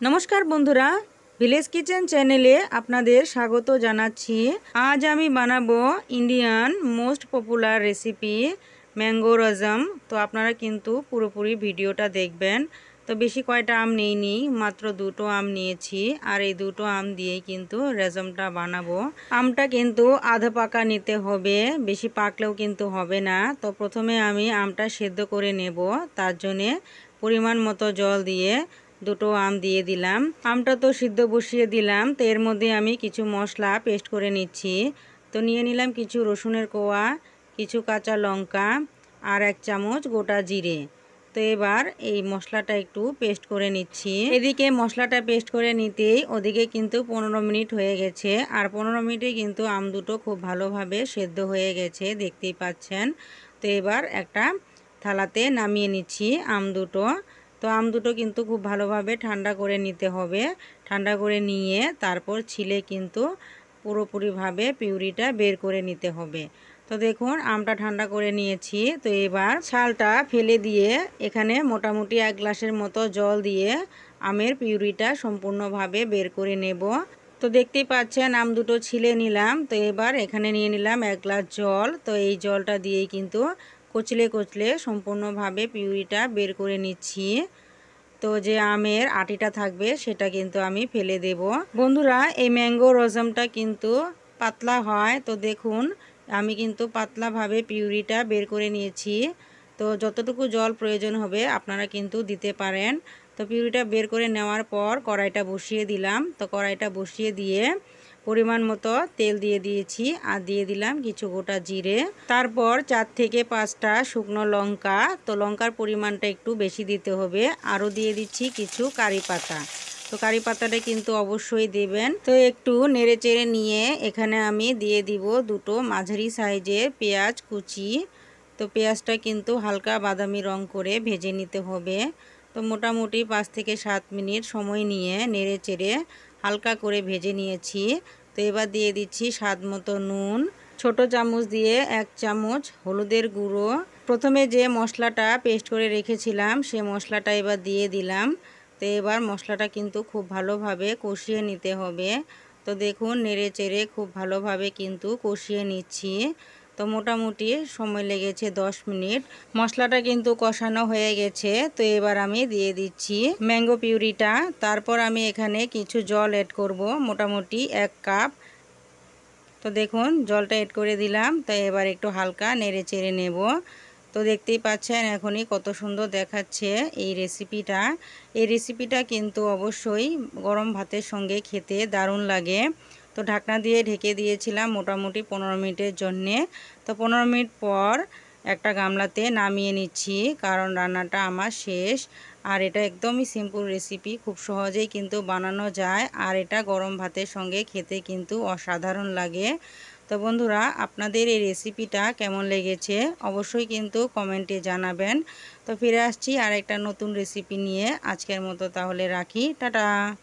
নমস্কার বন্ধুরা, village kitchen চ্যানেলে আপনাদের স্বাগত জানাচ্ছি। আজ আমি বানাবো Indian most popular recipe mango rasam. তো আপনারা কিন্তু পুরোপুরি ভিডিওটা দেখবেন। তো বেশি কয়টা আম নিইনি, মাত্র দুটো আম নিয়েছি, আর এই দুটো আম দিয়েই কিন্তু রেজমটা বানাবো। আমটা কিন্তু আধা পাকা নিতে হবে, বেশি পাকলেও কিন্তু হবে না। তো প্রথমে আমি আমটা সেদ্ধ করে নেব, তার জন্যে পরিমাণ মতো জল দিয়ে দুটো আম দিয়ে দিলাম। আমটা তো সিদ্ধ বসিয়ে দিলাম। তো এর মধ্যে আমি কিছু মশলা পেস্ট করে নিচ্ছি। তো নিয়ে নিলাম কিছু রসুনের কোয়া, কিছু কাঁচা লঙ্কা আর 1 চামচ গোটা জিরে। তো এবার এই মশলাটা একটু পেস্ট করে নিচ্ছি। এদিকে মশলাটা পেস্ট করে নিতেই ওদিকে কিন্তু 15 মিনিট হয়ে গেছে, আর 15 মিনিটে কিন্তু আম দুটো খুব ভালোভাবে সেদ্ধ হয়ে গেছে, দেখতেই পাচ্ছেন। তো এবার একটা থালাতে নামিয়ে নিচ্ছি আম দুটো। তো আম দুটো কিন্তু খুব ভালোভাবে ঠান্ডা করে নিতে হবে। ঠান্ডা করে নিয়ে তারপর ছিলে কিন্তু পুরোপুরিভাবে পিউরিটা বের করে নিতে হবে। তো দেখুন আমটা ঠান্ডা করে নিয়েছি। তো এবার ছালটা ফেলে দিয়ে এখানে মোটামুটি 1 গ্লাসের মতো জল দিয়ে আমের পিউরিটা সম্পূর্ণভাবে বের করে নেব। তো দেখতেই পাচ্ছেন আম দুটো ছিলে নিলাম। তো এবার এখানে নিয়ে নিলাম 1 গ্লাস জল। তো এই জলটা দিয়েই কিন্তু কচলে কচলে সম্পূর্ণভাবে পিউরিটা বের করে নিচ্ছি। তো যে আমের আটিটা থাকবে সেটা কিন্তু আমি ফেলে দেব। বন্ধুরা, এই ম্যাঙ্গো রজমটা কিন্তু পাতলা হয়। তো দেখুন আমি কিন্তু পাতলাভাবে পিউরিটা বের করে নিয়েছি। তো যতটুকু জল প্রয়োজন হবে আপনারা কিন্তু দিতে পারেন। তো পিউরিটা বের করে নেওয়ার পর কড়াইটা বসিয়ে দিলাম। তো কড়াইটা বসিয়ে দিয়ে পরিমাণ মতো তেল দিয়ে দিয়েছি, আর দিয়ে দিলাম কিছু গোটা জিরে, তারপর 4 থেকে 5টা শুকনো লঙ্কা। তো লঙ্কার পরিমাণটা একটু বেশি দিতে হবে। আরও দিয়ে দিচ্ছি কিছু কারি পাতা। তো কারি পাতাটা কিন্তু অবশ্যই দেবেন। তো একটু নেড়ে চেড়ে নিয়ে এখানে আমি দিয়ে দিব দুটো মাঝারি সাইজের পেঁয়াজ কুচি। তো পেঁয়াজটা কিন্তু হালকা বাদামি রং করে ভেজে নিতে হবে। তো মোটামুটি 5 থেকে 7 মিনিট সময় নিয়ে নেড়ে চেড়ে হালকা করে ভেজে নিয়েছি। তো এবার দিয়ে দিচ্ছি স্বাদ মতো নুন, ছোট চামচ দিয়ে 1 চামচ হলুদের গুঁড়ো। প্রথমে যে মশলাটা পেস্ট করে রেখেছিলাম সে মশলাটা এবার দিয়ে দিলাম। তো এবার মশলাটা কিন্তু খুব ভালোভাবে কষিয়ে নিতে হবে। তো দেখুন নেড়ে চেড়ে খুব ভালোভাবে কিন্তু কষিয়ে নিচ্ছি। তো মোটামুটি সময় লেগেছে 10 মিনিট। মশলাটা কিন্তু কষানো হয়ে গেছে। তো এবার আমি দিয়ে দিচ্ছি ম্যাঙ্গো পিউরিটা। তারপর আমি এখানে কিছু জল অ্যাড করব, মোটামুটি 1 কাপ। তো দেখুন জলটা অ্যাড করে দিলাম। তো এবার একটু হালকা নেড়ে চেড়ে নেব। তো দেখতেই পাচ্ছেন এখনই কত সুন্দর দেখাচ্ছে এই রেসিপিটা। এই রেসিপিটা কিন্তু অবশ্যই গরম ভাতের সঙ্গে খেতে দারুণ লাগে। তো ঢাকনা দিয়ে ঢেকে দিয়েছিলাম মোটামুটি 15 মিনিটের জন্যে। তো 15 মিনিট পর একটা গামলাতে নামিয়ে নিচ্ছি, কারণ রান্নাটা আমার শেষ। আর এটা একদমই সিম্পল রেসিপি, খুব সহজেই কিন্তু বানানো যায়, আর এটা গরম ভাতের সঙ্গে খেতে কিন্তু অসাধারণ লাগে। তো বন্ধুরা, আপনাদের এই রেসিপিটা কেমন লেগেছে অবশ্যই কিন্তু কমেন্টে জানাবেন। তো ফিরে আসছি আর একটা নতুন রেসিপি নিয়ে। আজকের মতো তাহলে রাখি, টাটা।